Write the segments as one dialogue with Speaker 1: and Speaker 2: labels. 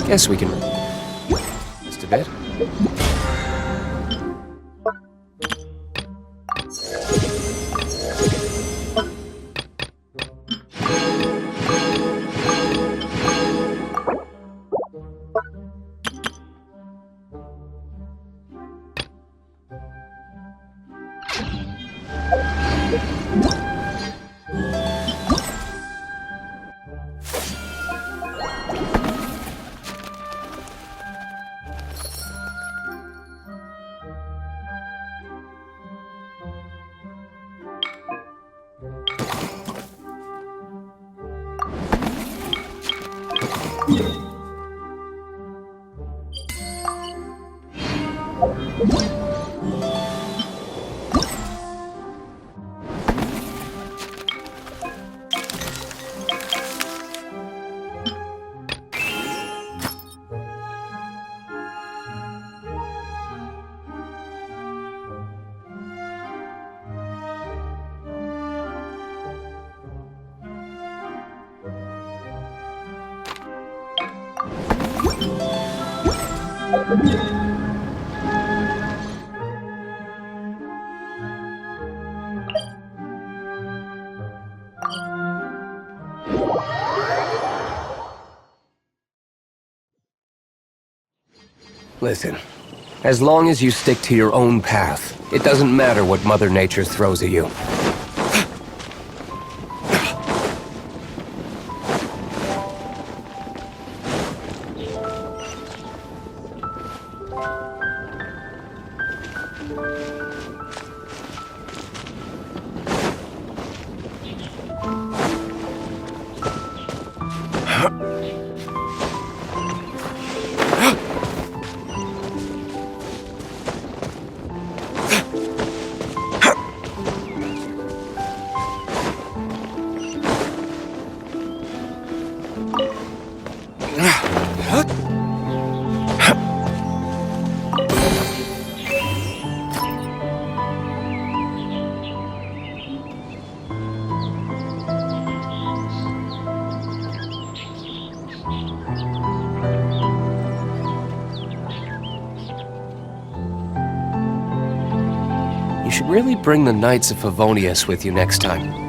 Speaker 1: Guess we can just a bit. Listen, as long as you stick to your own path, it doesn't matter what Mother Nature throws at you. You should really bring the Knights of Favonius with you next time.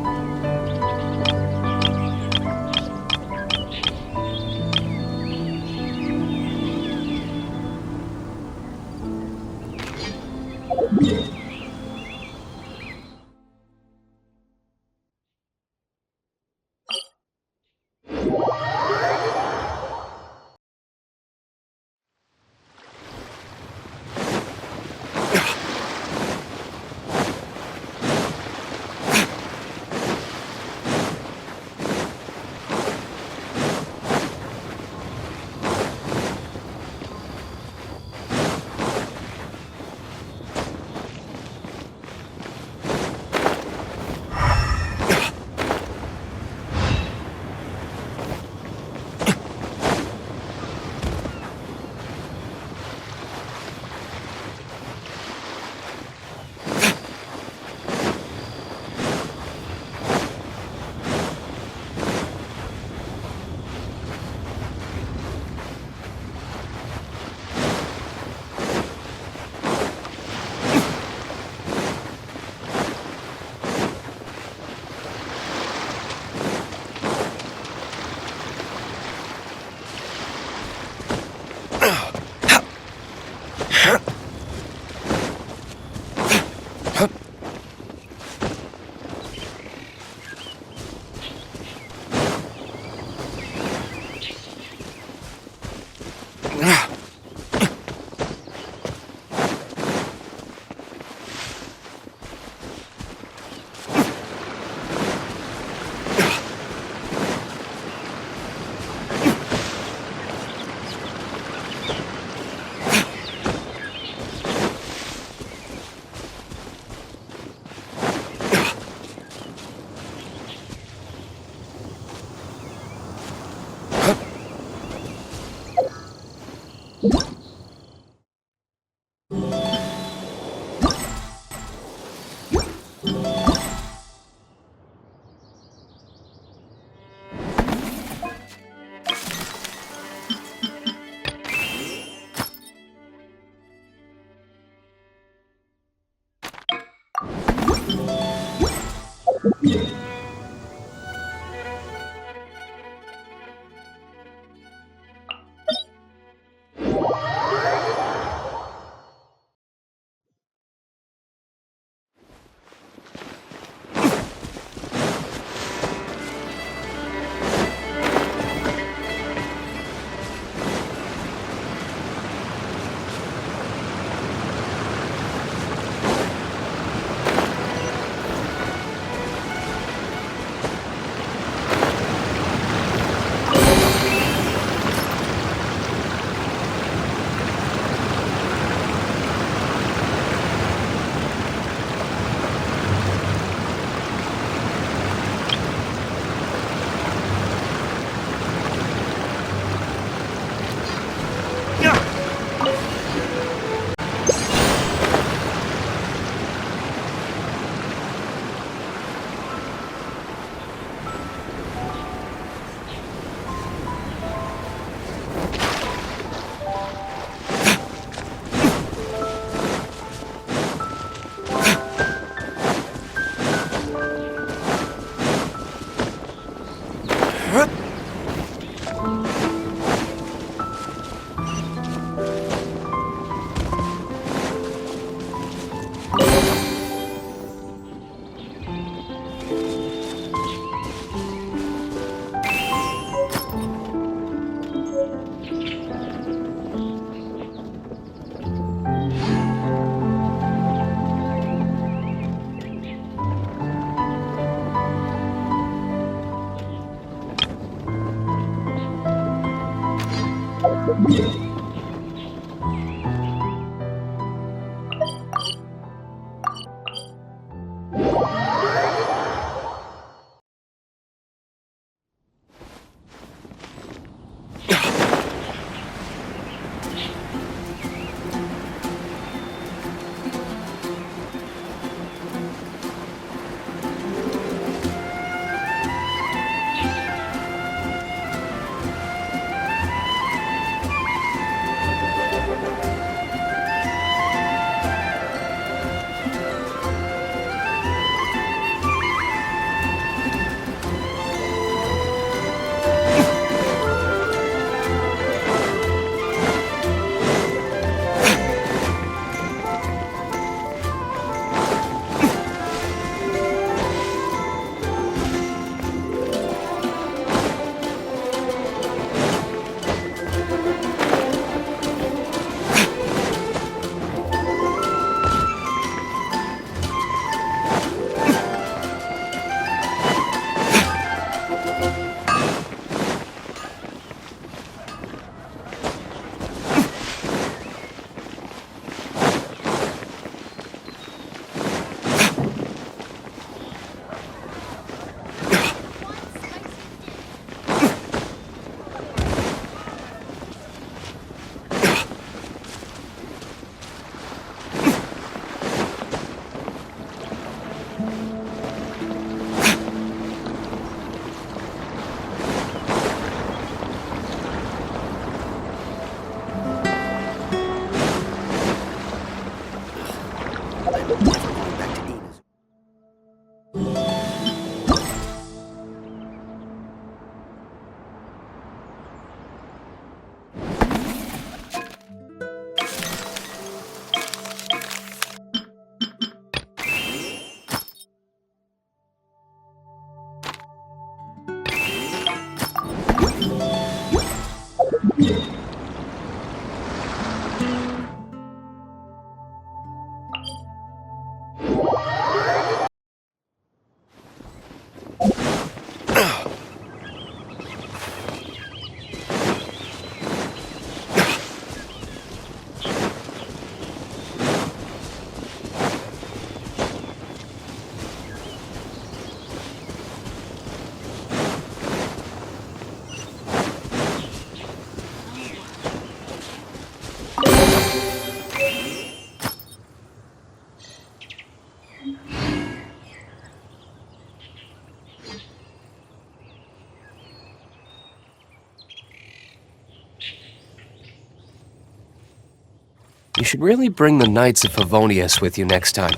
Speaker 1: You should really bring the Knights of Favonius with you next time.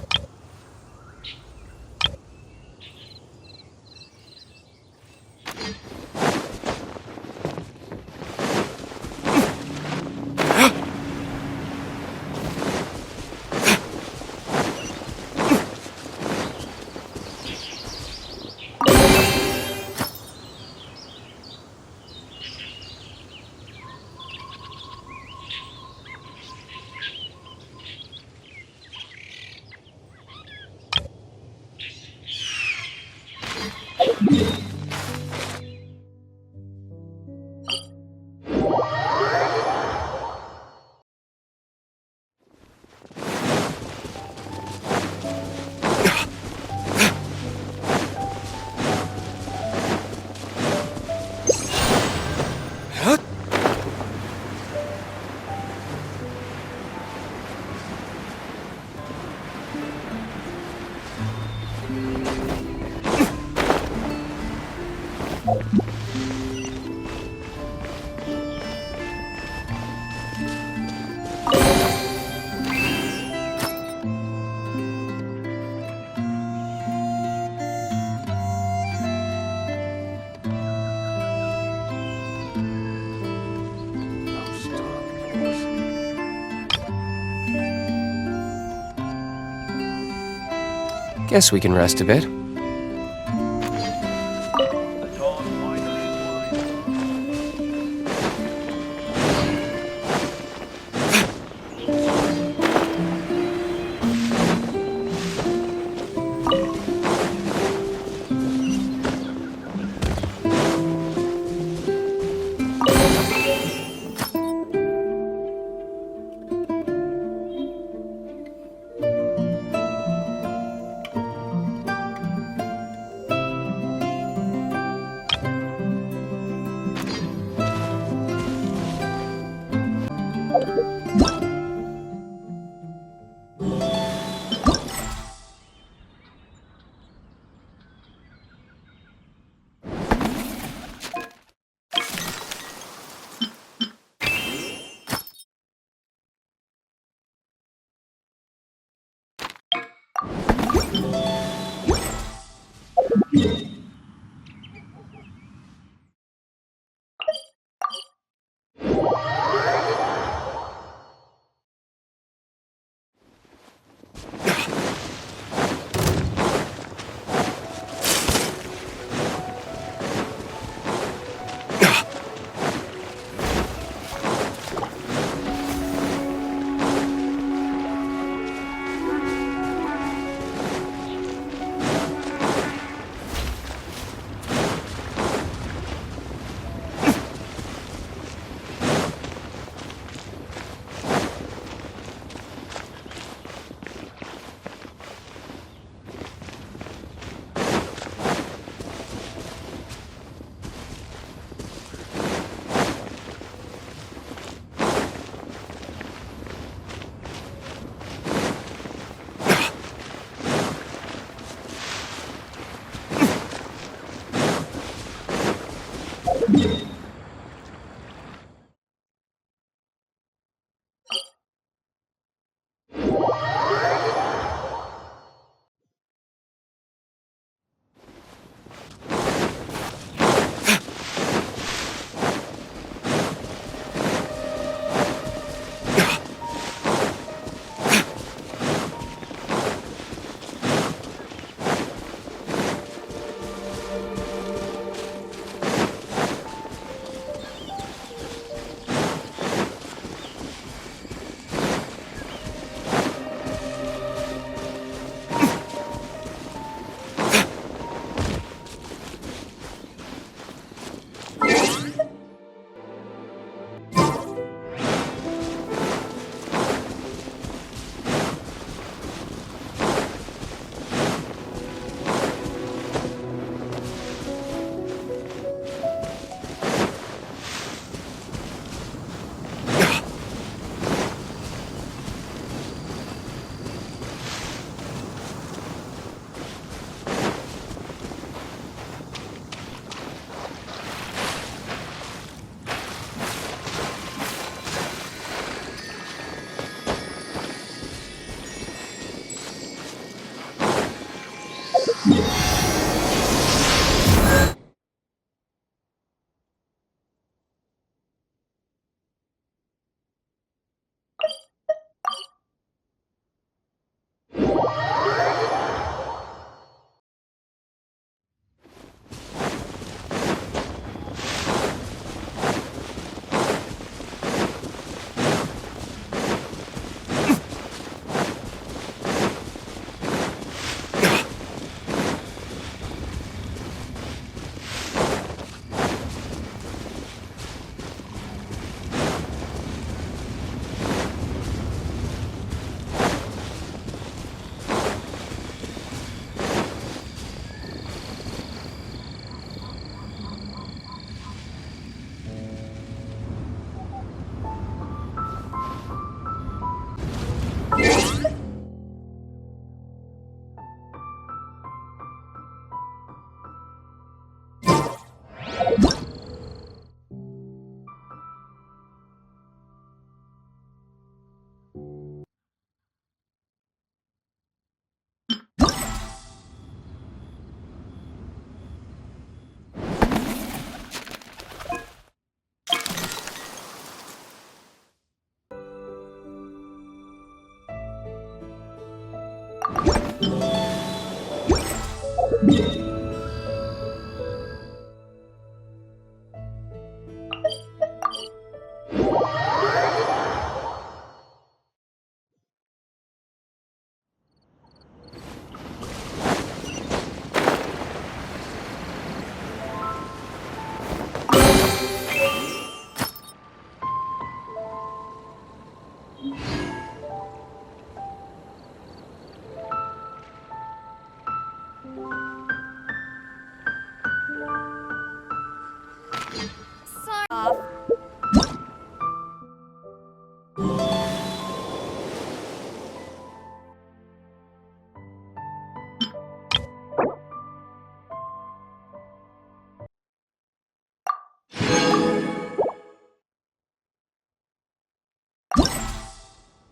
Speaker 1: Guess we can rest a bit.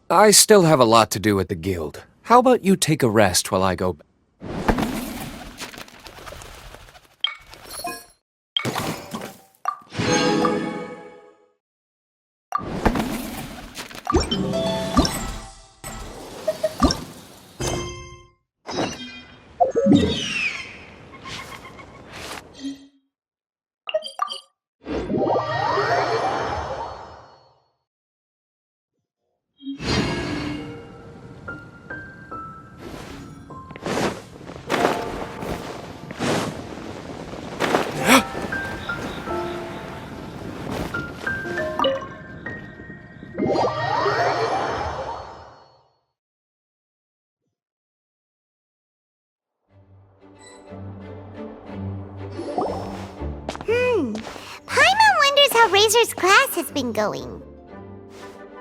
Speaker 1: I still have a lot to do at the guild. How about you take a rest while I go...
Speaker 2: Paimon wonders how Razor's class has been going.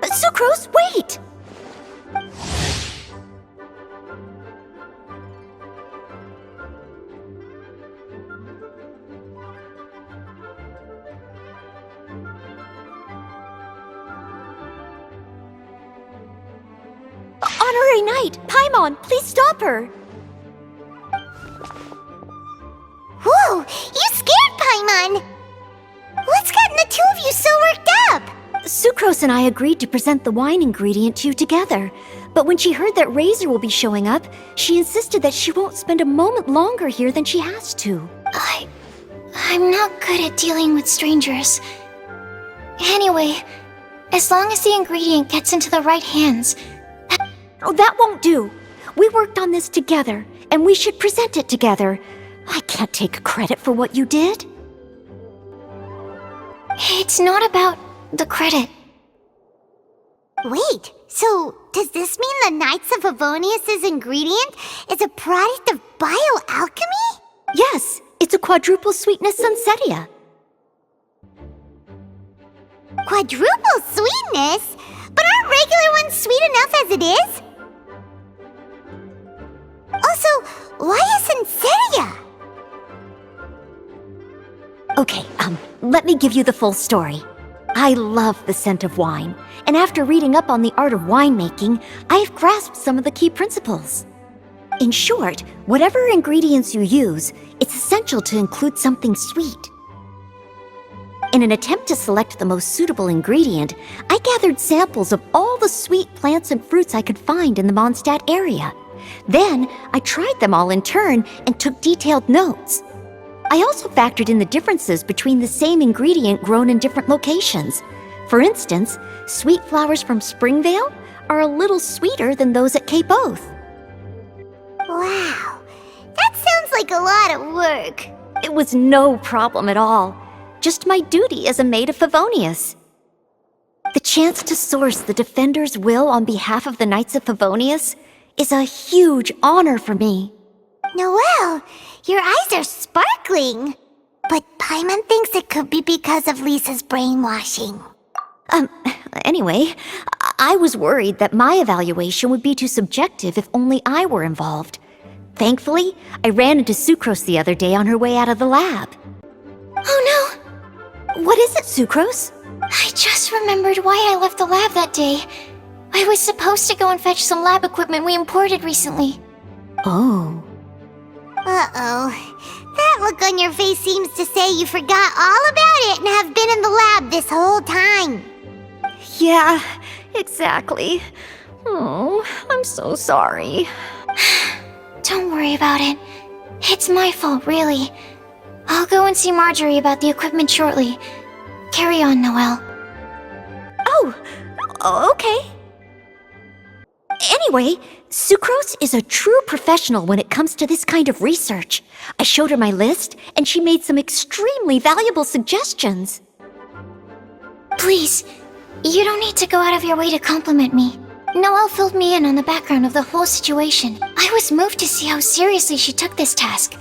Speaker 3: Sucrose, wait! Honorary Knight, Paimon, please stop her!
Speaker 2: Whoa! You scared Paimon! What's gotten the two of you so worked up?
Speaker 3: Sucrose and I agreed to present the wine ingredient to you together, but when she heard that Razor will be showing up, she insisted that she won't spend a moment longer here than she has to.
Speaker 2: I'm not good at dealing with strangers. Anyway, as long as the ingredient gets into the right hands...
Speaker 3: Oh, that won't do. We worked on this together, and we should present it together. I can't take credit for what you did.
Speaker 2: It's not about the credit. Wait, so does this mean the Knights of Favonius' ingredient is a product of bioalchemy?
Speaker 3: Yes, it's a quadruple sweetness sunsetia.
Speaker 2: Quadruple sweetness? But aren't regular ones sweet enough as it is? Also, why a sunsetia?
Speaker 3: Okay, let me give you the full story. I love the scent of wine, and after reading up on the art of winemaking, I have grasped some of the key principles. In short, whatever ingredients you use, it's essential to include something sweet. In an attempt to select the most suitable ingredient, I gathered samples of all the sweet plants and fruits I could find in the Mondstadt area. Then, I tried them all in turn and took detailed notes. I also factored in the differences between the same ingredient grown in different locations. For instance, sweet flowers from Springvale are a little sweeter than those at Cape Oath.
Speaker 2: Wow, that sounds like a lot of work.
Speaker 3: It was no problem at all. Just my duty as a maid of Favonius. The chance to source the Defender's will on behalf of the Knights of Favonius is a huge honor for me.
Speaker 2: Noelle, your eyes are sparkling. But Paimon thinks it could be because of Lisa's brainwashing.
Speaker 3: Anyway, I was worried that my evaluation would be too subjective if only I were involved. Thankfully, I ran into Sucrose the other day on her way out of the lab.
Speaker 2: Oh
Speaker 3: no! What is it, Sucrose?
Speaker 2: I just remembered why I left the lab that day. I was supposed to go and fetch some lab equipment we imported recently.
Speaker 3: Oh.
Speaker 2: Uh-oh. That look on your face seems to say you forgot all about it and have been in the lab this whole time.
Speaker 3: Yeah, exactly. Oh, I'm so sorry.
Speaker 2: worry about it. It's my fault, really. I'll go and see Marjorie about the equipment shortly. Carry on, Noelle.
Speaker 3: Oh, okay. Anyway, Sucrose is a true professional when it comes to this kind of research. I showed her my list, and she made some extremely valuable suggestions.
Speaker 2: Please, you don't need to go out of your way to compliment me. Noelle filled me in on the background of the whole situation. I was moved to see how seriously she took this task,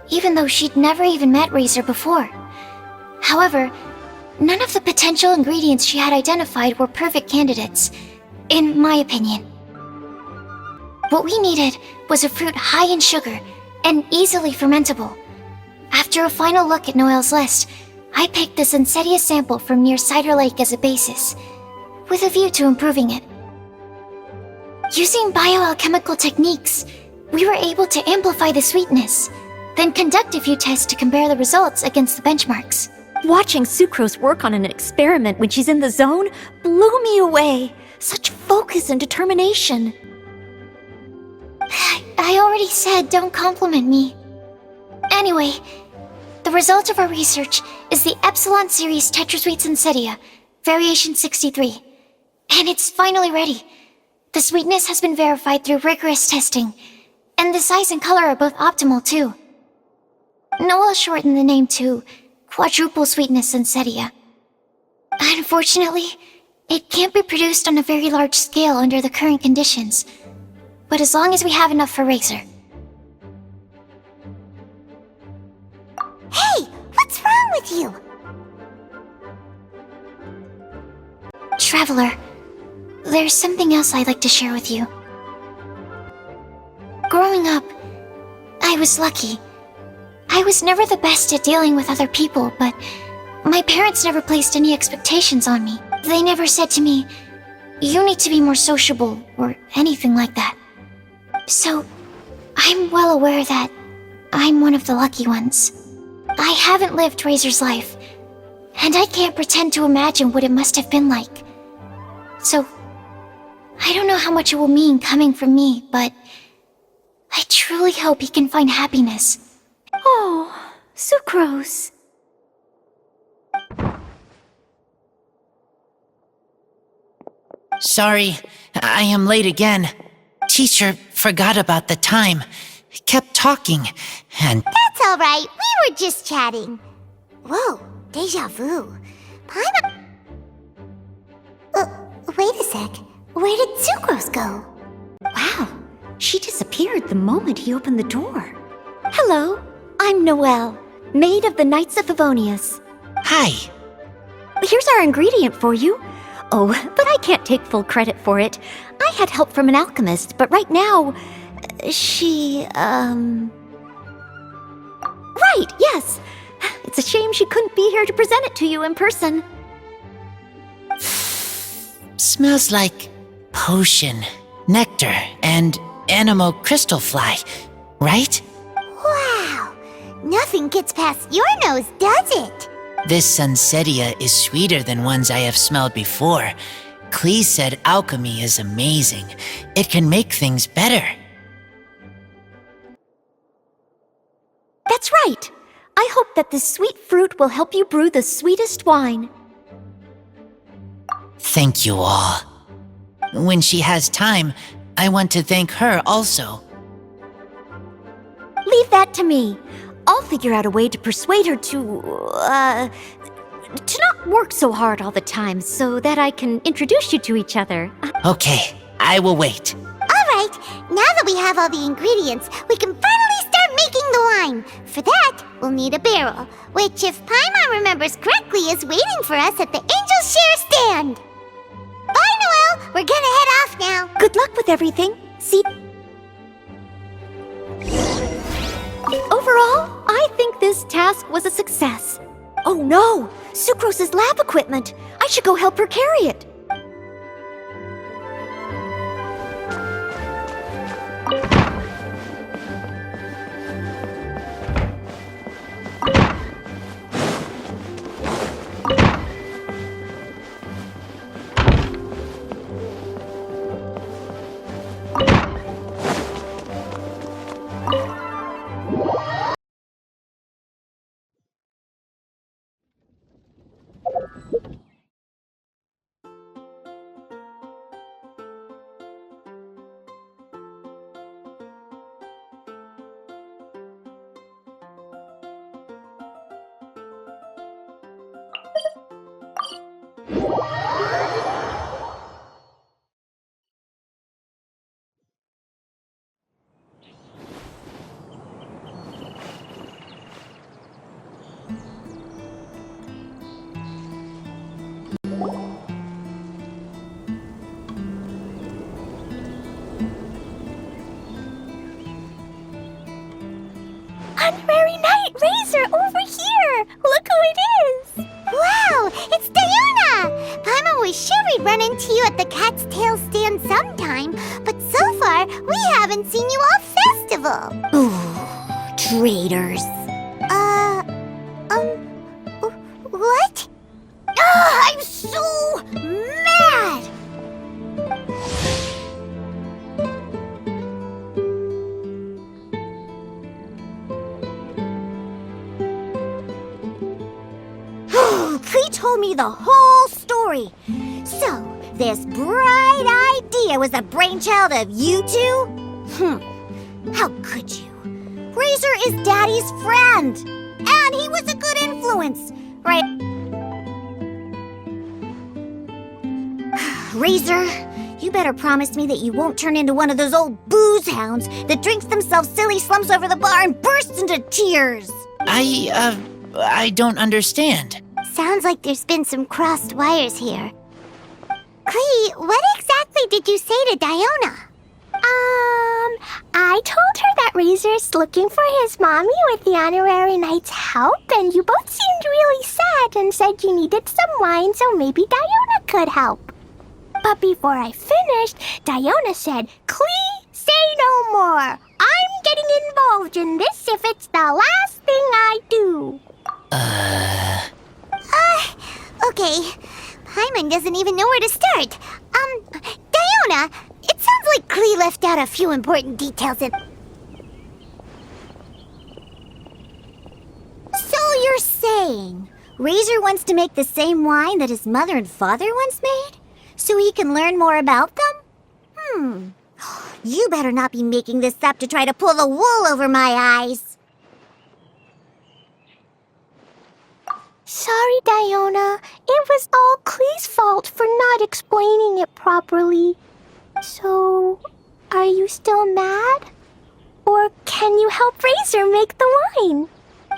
Speaker 2: even though she'd never even met Razor before. However, none of the potential ingredients she had identified were perfect candidates, in my opinion. What we needed was a fruit high in sugar and easily fermentable. After a final look at Noelle's list, I picked the Sensetia sample from near Cider Lake as a basis, with a view to improving it. Using bioalchemical techniques, we were able to amplify the sweetness, then conduct a few tests to compare the results against the benchmarks.
Speaker 3: Watching Sucrose work on an experiment when she's in the zone blew me away. Such focus and determination.
Speaker 2: I already said don't compliment me. Anyway, the result of our research is the Epsilon Series Tetrasweet Sensetia, Variation 63. And it's finally ready. The sweetness has been verified through rigorous testing, and the size and color are both optimal too. Noelle shortened the name to Quadruple Sweetness Sensetia. Unfortunately, it can't be produced on a very large scale under the current conditions, but as long as we have enough for Razor.
Speaker 4: Hey, what's wrong with you?
Speaker 2: Traveler, there's something else I'd like to share with you. Growing up, I was lucky. I was never the best at dealing with other people, but my parents never placed any expectations on me. They never said to me, "You need to be more sociable," or anything like that. So, I'm well aware that I'm one of the lucky ones. I haven't lived Razor's life, and I can't pretend to imagine what it must have been like. So, I don't know how much it will mean coming from me, but I truly hope he can find happiness.
Speaker 3: Oh, Sucrose.
Speaker 5: Sorry, I am late again. Teacher forgot about the time. Kept talking, and...
Speaker 4: That's all right. We were just chatting. Whoa, deja vu. Paimon... wait a sec. Where did Sucrose go?
Speaker 3: Wow, she disappeared the moment he opened the door. Hello, I'm Noelle, maid of the Knights of Favonius.
Speaker 5: Hi.
Speaker 3: Here's our ingredient for you. Oh, but I can't take full credit for it. I had help from an alchemist, but right now, she, Right, yes. It's a shame she couldn't be here to present it to you in person.
Speaker 5: Smells like potion, nectar, and animal crystal fly, right?
Speaker 4: Wow, nothing gets past your nose, does it?
Speaker 5: This Sensetia is sweeter than ones I have smelled before. Clee said alchemy is amazing. It can make things better.
Speaker 3: That's right. I hope that this sweet fruit will help you brew the sweetest wine.
Speaker 5: Thank you all. When she has time, I want to thank her also.
Speaker 3: Leave that to me. I'll figure out a way to persuade her to not work so hard all the time so that I can introduce you to each other.
Speaker 5: Okay, I will wait.
Speaker 4: All right, now that we have all the ingredients, we can finally start making the wine. For that, we'll need a barrel, which, if Paimon remembers correctly, is waiting for us at the Angel Share stand. Bye, Noelle. We're gonna head off now.
Speaker 3: Good luck with everything. See... Overall, I think this task was a success. Oh no! Sucrose's lab equipment! I should go help her carry it!
Speaker 4: Honorary Knight Razor over here! Look who it is! Wow, it's Diona! Paimon was sure we'd run into you at the Cat's Tail stand sometime, but so far, we haven't seen you all festival.
Speaker 3: Ooh, traitors.
Speaker 4: What? I'm so mad!
Speaker 3: Klee told me the whole story. So, this bright idea was the brainchild of you two? How could you? Razor is Daddy's friend, and he was a good influence, right? Razor, you better promise me that you won't turn into one of those old booze hounds that drinks themselves silly, slumps over the bar, and bursts into tears.
Speaker 5: I don't understand.
Speaker 4: Sounds like there's been some crossed wires here. Klee, what exactly did you say to Diona? I told her that Razor's looking for his mommy with the Honorary Knight's help, and you both seemed really sad and said you needed some wine, so maybe Diona could help. But before I finished, Diona said, Klee, say no more. I'm getting involved in this if it's the last thing I do. Okay. Paimon doesn't even know where to start. Diona, it sounds like Klee left out a few important details in...
Speaker 3: So you're saying Razor wants to make the same wine that his mother and father once made? So he can learn more about them? You better not be making this up to try to pull the wool over my eyes.
Speaker 4: Sorry, Diona. It was all Klee's fault for not explaining it properly. So, are you still mad? Or can you help Razor make the wine?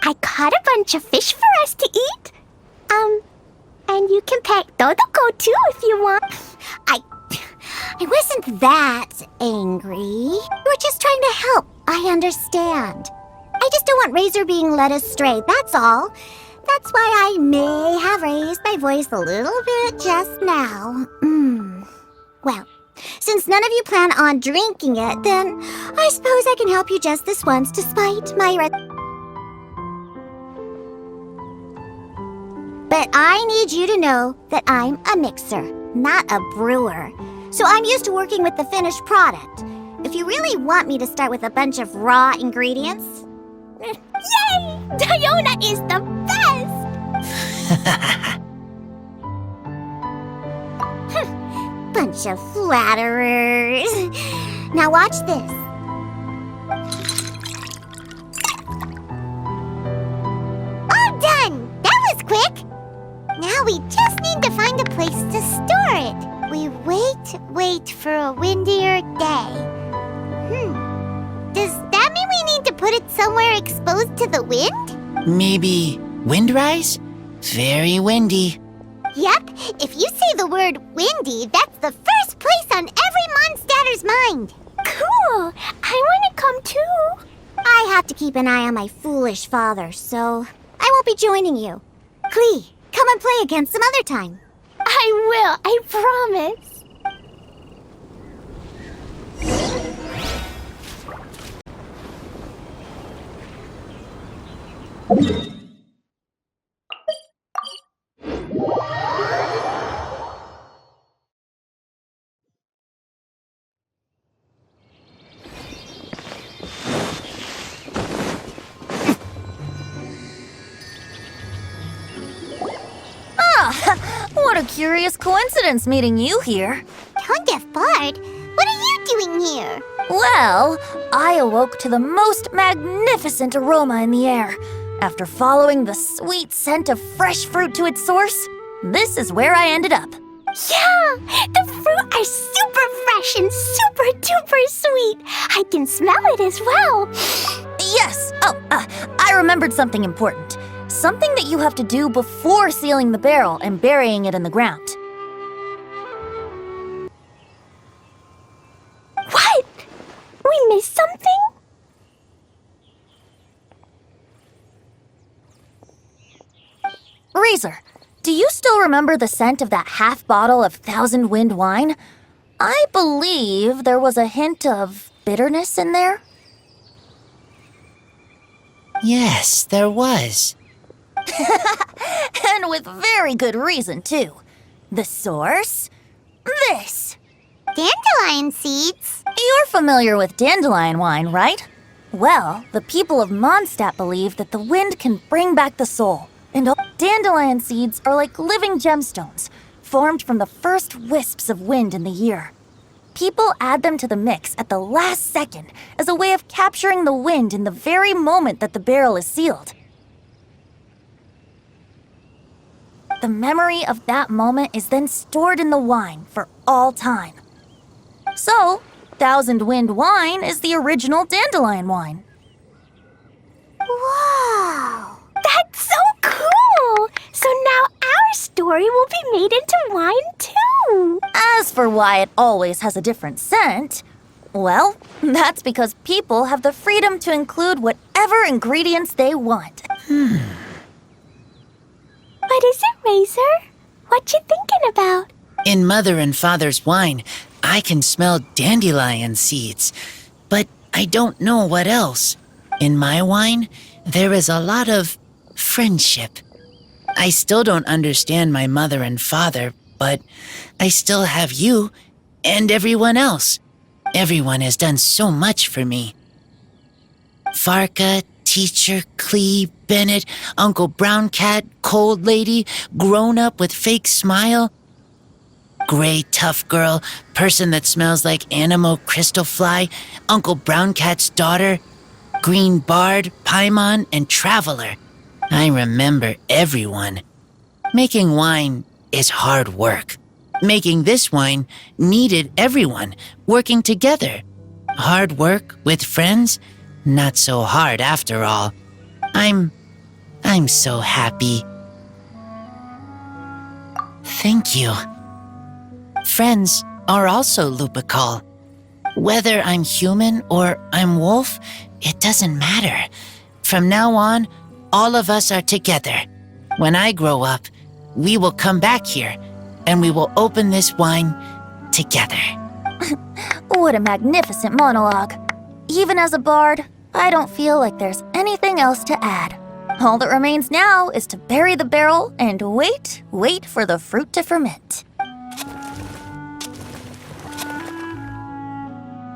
Speaker 4: I caught a bunch of fish for us to eat. And you can pet Dodoko too if you want.
Speaker 3: I wasn't that angry. You were just trying to help. I understand. I just don't want Razor being led astray, that's all. That's why I may have raised my voice a little bit just now. Well, since none of you plan on drinking it, then I suppose I can help you just this once despite my But I need you to know that I'm a mixer, not a brewer. So I'm used to working with the finished product. If you really want me to start with a bunch of raw ingredients...
Speaker 4: Yay! Diona is the best!
Speaker 3: Bunch of flatterers. Now watch this.
Speaker 4: All done! That was quick! Now we just need to find a place to store it. We wait for a windier day. Does that mean we need to put it somewhere exposed to the wind?
Speaker 5: Maybe windrise? Very windy.
Speaker 4: Yep, if you say the word windy, that's the first place on every Mondstatter's mind. Cool! I want to come too.
Speaker 3: I have to keep an eye on my foolish father, so I won't be joining you. Klee, come and play again some other time.
Speaker 4: I will, I promise.
Speaker 6: What a curious coincidence meeting you here.
Speaker 4: Tone Deaf Bard, what are you doing here?
Speaker 6: Well, I awoke to the most magnificent aroma in the air. After following the sweet scent of fresh fruit to its source, this is where I ended up.
Speaker 4: Yeah, the fruit are super fresh and super duper sweet. I can smell it as well.
Speaker 6: Yes! I remembered something important. Something that you have to do before sealing the barrel and burying it in the ground.
Speaker 4: What? We missed something?
Speaker 6: Razor, do you still remember the scent of that half bottle of Thousand Wind wine? I believe there was a hint of bitterness in there.
Speaker 5: Yes, there was.
Speaker 6: And with very good reason, too. The source? This.
Speaker 4: Dandelion seeds.
Speaker 6: You're familiar with dandelion wine, right? Well, the people of Mondstadt believe that the wind can bring back the soul. And dandelion seeds are like living gemstones, formed from the first wisps of wind in the year. People add them to the mix at the last second as a way of capturing the wind in the very moment that the barrel is sealed. The memory of that moment is then stored in the wine for all time. So, Thousand Wind wine is the original dandelion wine.
Speaker 4: Whoa! That's so cool! So now our story will be made into wine too!
Speaker 6: As for why it always has a different scent, well, that's because people have the freedom to include whatever ingredients they want.
Speaker 4: What is it, Razor? What you thinking about?
Speaker 5: In Mother and Father's wine, I can smell dandelion seeds, but I don't know what else. In my wine, there is a lot of friendship. I still don't understand my mother and father, but I still have you and everyone else. Everyone has done so much for me. Farka, Teacher, Clee, Bennett, Uncle Brown Cat, Cold Lady, Grown Up with Fake Smile, Gray Tough Girl, Person that Smells like Animo Crystal Fly, Uncle Brown Cat's Daughter, Green Bard, Paimon, and Traveler. I remember everyone. Making wine is hard work. Making this wine needed everyone working together. Hard work with friends? Not so hard after all. I'm so happy. Thank you. Friends are also Lupical. Whether I'm human or I'm wolf, it doesn't matter. From now on, all of us are together. When I grow up, we will come back here, and we will open this wine together.
Speaker 6: What a magnificent monologue. Even as a bard, I don't feel like there's anything else to add. All that remains now is to bury the barrel and wait for the fruit to ferment.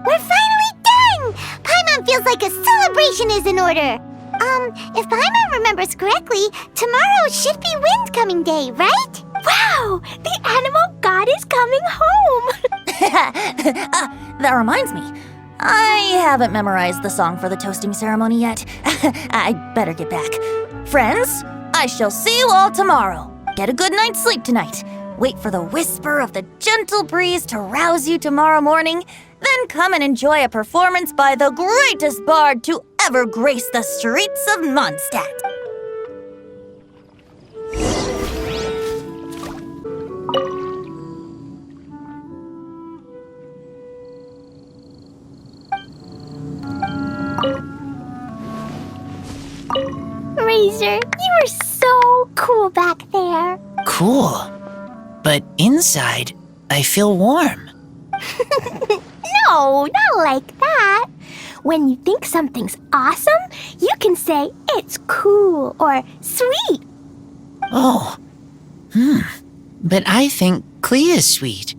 Speaker 4: We're finally done! Paimon feels like a celebration is in order. If Paimon remembers correctly, tomorrow should be Wind-coming day, right? Wow! The animal god is coming home!
Speaker 6: That reminds me. I haven't memorized the song for the toasting ceremony yet. I better get back. Friends, I shall see you all tomorrow. Get a good night's sleep tonight. Wait for the whisper of the gentle breeze to rouse you tomorrow morning. Then come and enjoy a performance by the greatest bard to ever grace the streets of Mondstadt.
Speaker 4: Razor, you are so cool back there.
Speaker 5: Cool. But inside, I feel warm.
Speaker 4: No, not like that. When you think something's awesome, you can say it's cool or sweet.
Speaker 5: Oh. But I think Clee is sweet.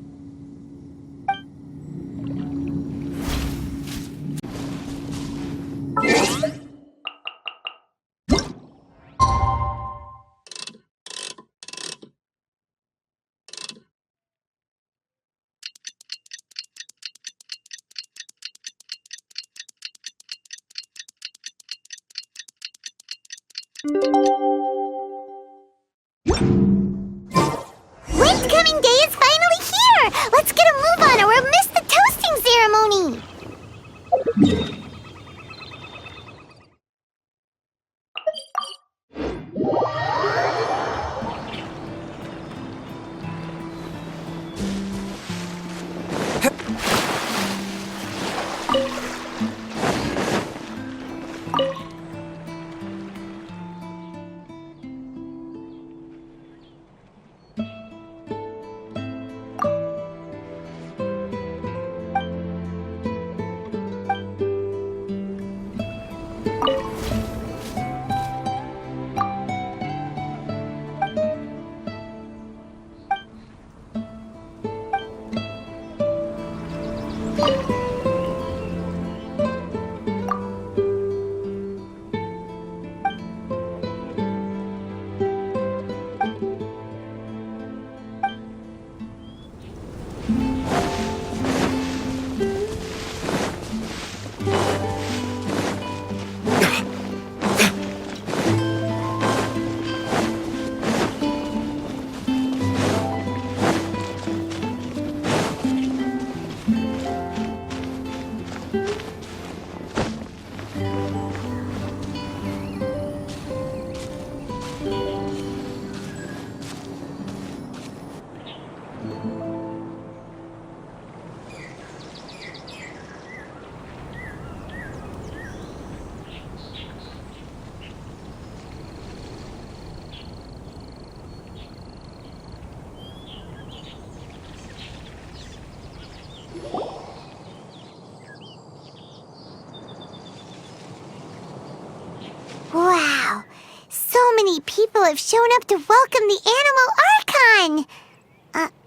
Speaker 4: Wow, so many people have shown up to welcome the Animal Archon!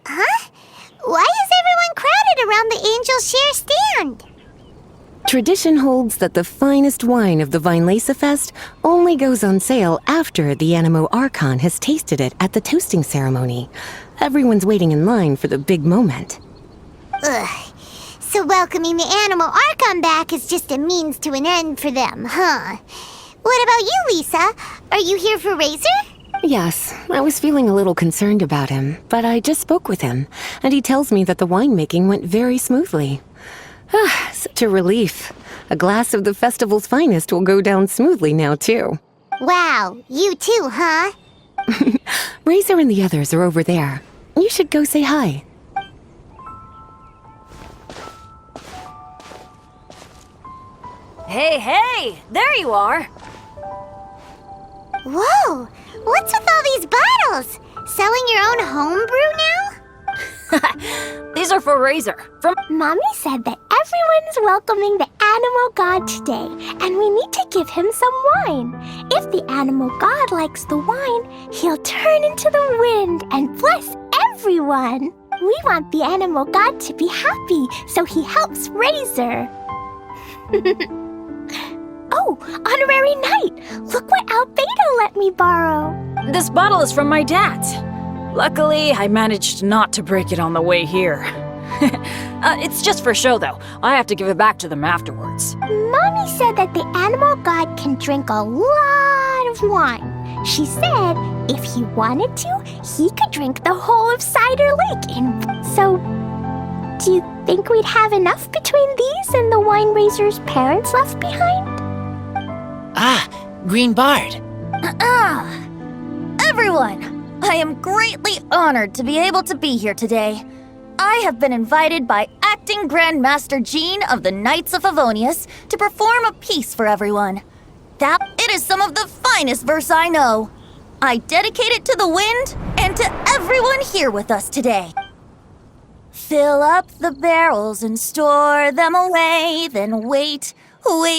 Speaker 4: Huh? Why is everyone crowded around the Angel Share stand?
Speaker 7: Tradition holds that the finest wine of the Vinelesa Fest only goes on sale after the Animo Archon has tasted it at the toasting ceremony. Everyone's waiting in line for the big moment.
Speaker 4: Ugh. So welcoming the Animal Archon back is just a means to an end for them, huh? What about you, Lisa? Are you here for Razor?
Speaker 7: Yes, I was feeling a little concerned about him, but I just spoke with him, and he tells me that the winemaking went very smoothly. Ah, such a relief. A glass of the festival's finest will go down smoothly now, too.
Speaker 4: Wow, you too, huh?
Speaker 7: Razor and the others are over there. You should go say hi.
Speaker 6: Hey, there you are.
Speaker 4: Whoa, what's with all these bottles? Selling your own homebrew now?
Speaker 6: These are for Razor. From
Speaker 8: Mommy said that everyone's welcoming the Animal God today, and we need to give him some wine. If the Animal God likes the wine, he'll turn into the wind and bless everyone. We want the Animal God to be happy, so he helps Razor. Oh, Honorary Knight! Look what Albedo let me borrow.
Speaker 9: This bottle is from my dad. Luckily, I managed not to break it on the way here. It's just for show, though. I have to give it back to them afterwards.
Speaker 8: Mommy said that the Animal God can drink a lot of wine. She said if he wanted to, he could drink the whole of Cider Lake. So, do you think we'd have enough between these and the wine raiser's parents left behind?
Speaker 5: Ah, Green Bard.
Speaker 6: everyone, I am greatly honored to be able to be here today. I have been invited by Acting Grandmaster Jean of the Knights of Favonius to perform a piece for everyone. It is some of the finest verse I know. I dedicate it to the wind and to everyone here with us today. Fill up the barrels and store them away, then wait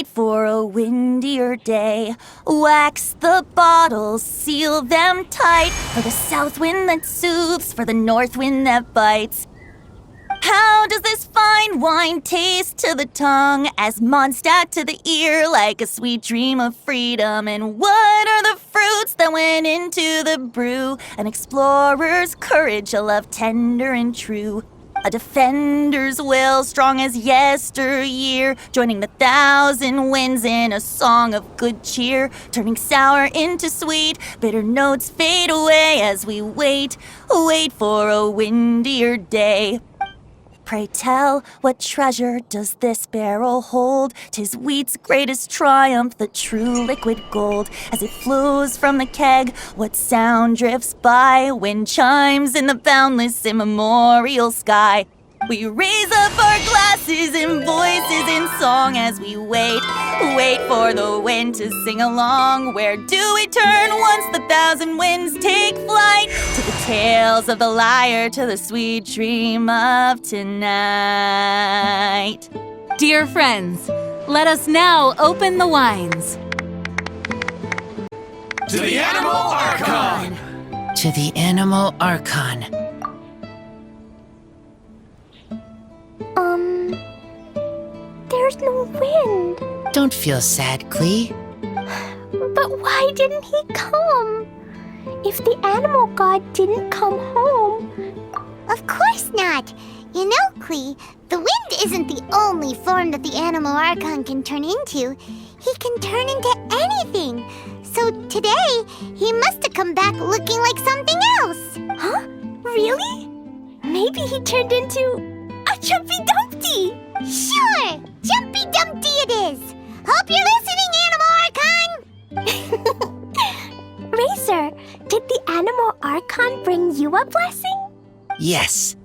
Speaker 6: for a windier day. Wax the bottles, seal them tight, for the south wind that soothes, for the north wind that bites. How does this fine wine taste to the tongue, as Mondstadt to the ear, like a sweet dream of freedom? And what are the fruits that went into the brew? An explorer's courage, a love tender and true, a defender's will strong as yesteryear, joining the thousand winds in a song of good cheer, turning sour into sweet, bitter notes fade away as we wait for a windier day. Pray tell, what treasure does this barrel hold? 'Tis wheat's greatest triumph, the true liquid gold. As it flows from the keg, what sound drifts by? Wind chimes in the boundless immemorial sky. We raise up our glasses and voices in song as we wait for the wind to sing along. Where do we turn once the thousand winds take flight? To the tales of the lyre, to the sweet dream of tonight.
Speaker 10: Dear friends, let us now open the wines.
Speaker 11: To the Animal Archon!
Speaker 5: To the Animal Archon.
Speaker 8: There's no wind.
Speaker 5: Don't feel sad, Klee.
Speaker 8: But why didn't he come? If the animal god didn't come home...
Speaker 4: Of course not! You know, Klee, the wind isn't the only form that the Animal Archon can turn into. He can turn into anything. So today, he must have come back looking like something else.
Speaker 8: Huh? Really? Maybe he turned into a Jumpy Dumpty!
Speaker 4: Sure! Jumpy Dumpty it is! Hope you're listening, Animal Archon!
Speaker 8: Razor, did the Animal Archon bring you a blessing?
Speaker 5: Yes.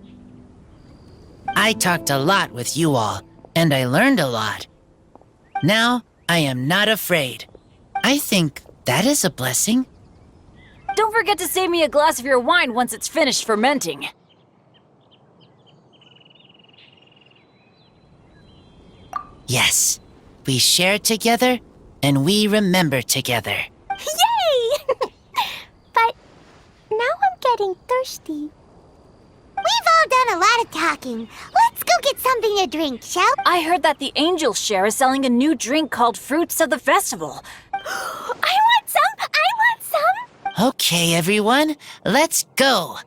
Speaker 5: I talked a lot with you all, and I learned a lot. Now, I am not afraid. I think that is a blessing.
Speaker 9: Don't forget to save me a glass of your wine once it's finished fermenting.
Speaker 5: Yes, we share together, and we remember together.
Speaker 8: Yay! But now I'm getting thirsty.
Speaker 4: We've all done a lot of talking. Let's go get something to drink, shall we?
Speaker 9: I heard that the Angel Share is selling a new drink called Fruits of the Festival.
Speaker 8: I want some! I want some!
Speaker 5: Okay, everyone, let's go.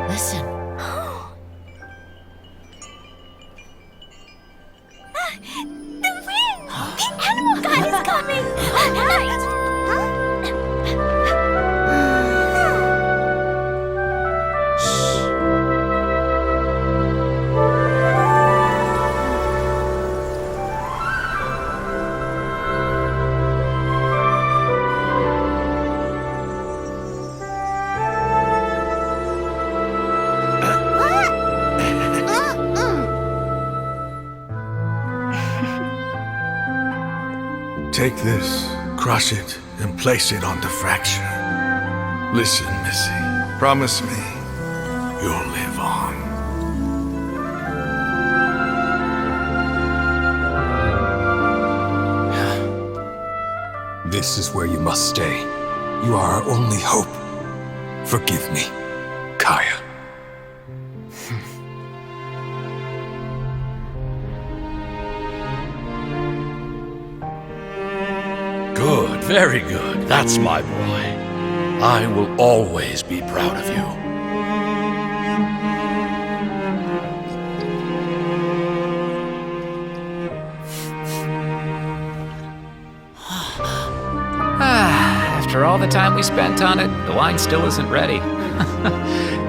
Speaker 5: Listen.
Speaker 8: The wind! The animal god is coming! All right!
Speaker 11: Take this, crush it, and place it on the fracture. Listen, Missy. Promise me you'll live on.
Speaker 12: This is where you must stay. You are our only hope. Forgive me, Kaya.
Speaker 13: Good, very good. That's my boy. I will always be proud of you.
Speaker 14: After all the time we spent on it, the wine still isn't ready.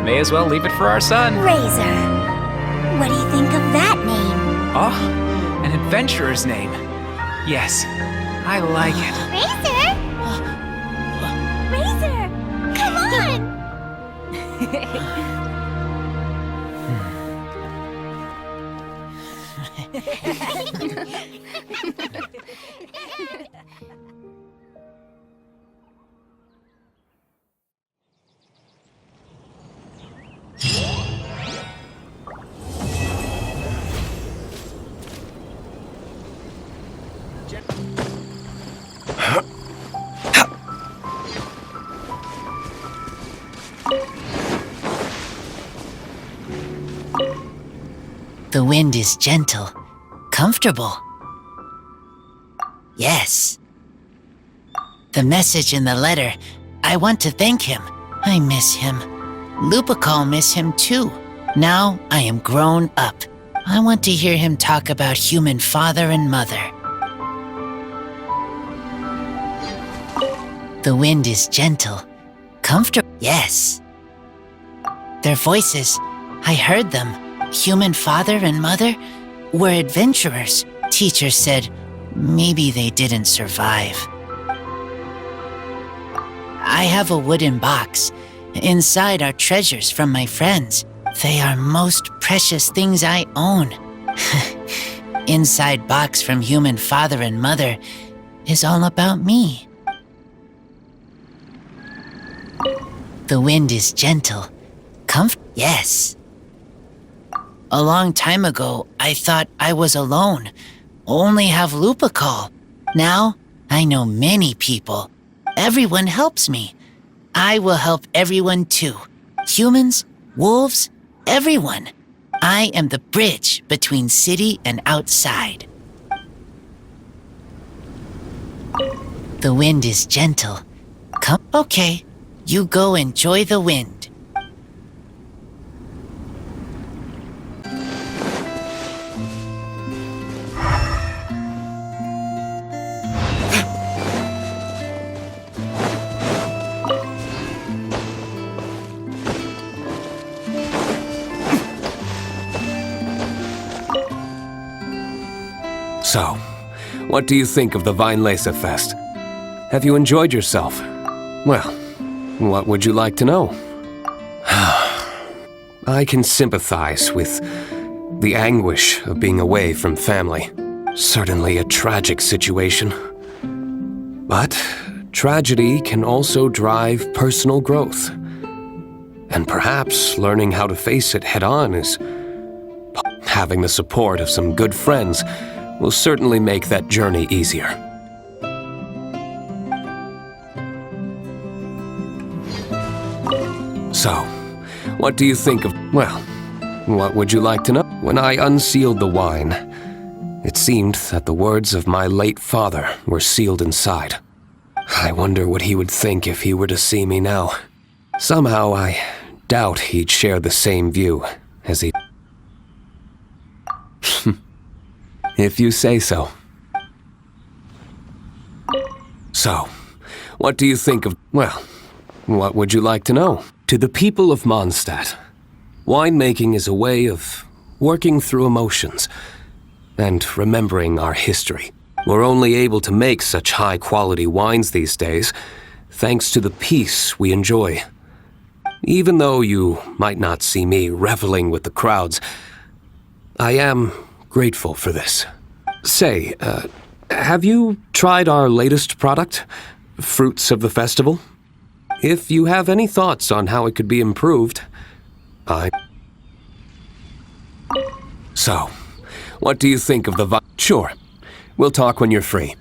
Speaker 14: May as well leave it for our son.
Speaker 3: Razor. What do you think of that name?
Speaker 14: Oh, an adventurer's name. Yes, I like it.
Speaker 8: Razor! Come on!
Speaker 5: The wind is gentle, comfortable. Yes. The message in the letter. I want to thank him. I miss him. Lupacol miss him too. Now I am grown up. I want to hear him talk about human father and mother. The wind is gentle. Comfortable. Yes. Their voices, I heard them. Human father and mother were adventurers. Teacher said maybe they didn't survive. I have a wooden box. Inside are treasures from my friends. They are most precious things I own. Inside box from human father and mother is all about me. The wind is gentle. Yes. A long time ago, I thought I was alone. Only have Lupacol. Now, I know many people. Everyone helps me. I will help everyone too. Humans, wolves, everyone. I am the bridge between city and outside. The wind is gentle. Okay, you go enjoy the wind.
Speaker 1: So, what do you think of the Alysées Fest? Have you enjoyed yourself? Well, what would you like to know? I can sympathize with the anguish of being away from family. Certainly a tragic situation. But tragedy can also drive personal growth. And perhaps learning how to face it head-on is... Having the support of some good friends will certainly make that journey easier. So, what do you think of... Well, what would you like to know? When I unsealed the wine, it seemed that the words of my late father were sealed inside. I wonder what he would think if he were to see me now. Somehow I doubt he'd share the same view as he... If you say so. So, what do you think of... Well, what would you like to know? To the people of Mondstadt, winemaking is a way of working through emotions and remembering our history. We're only able to make such high-quality wines these days thanks to the peace we enjoy. Even though you might not see me reveling with the crowds, I am grateful for this. Say, have you tried our latest product, Fruits of the Festival? If you have any thoughts on how it could be improved, So, what do you think of the Sure, we'll talk when you're free.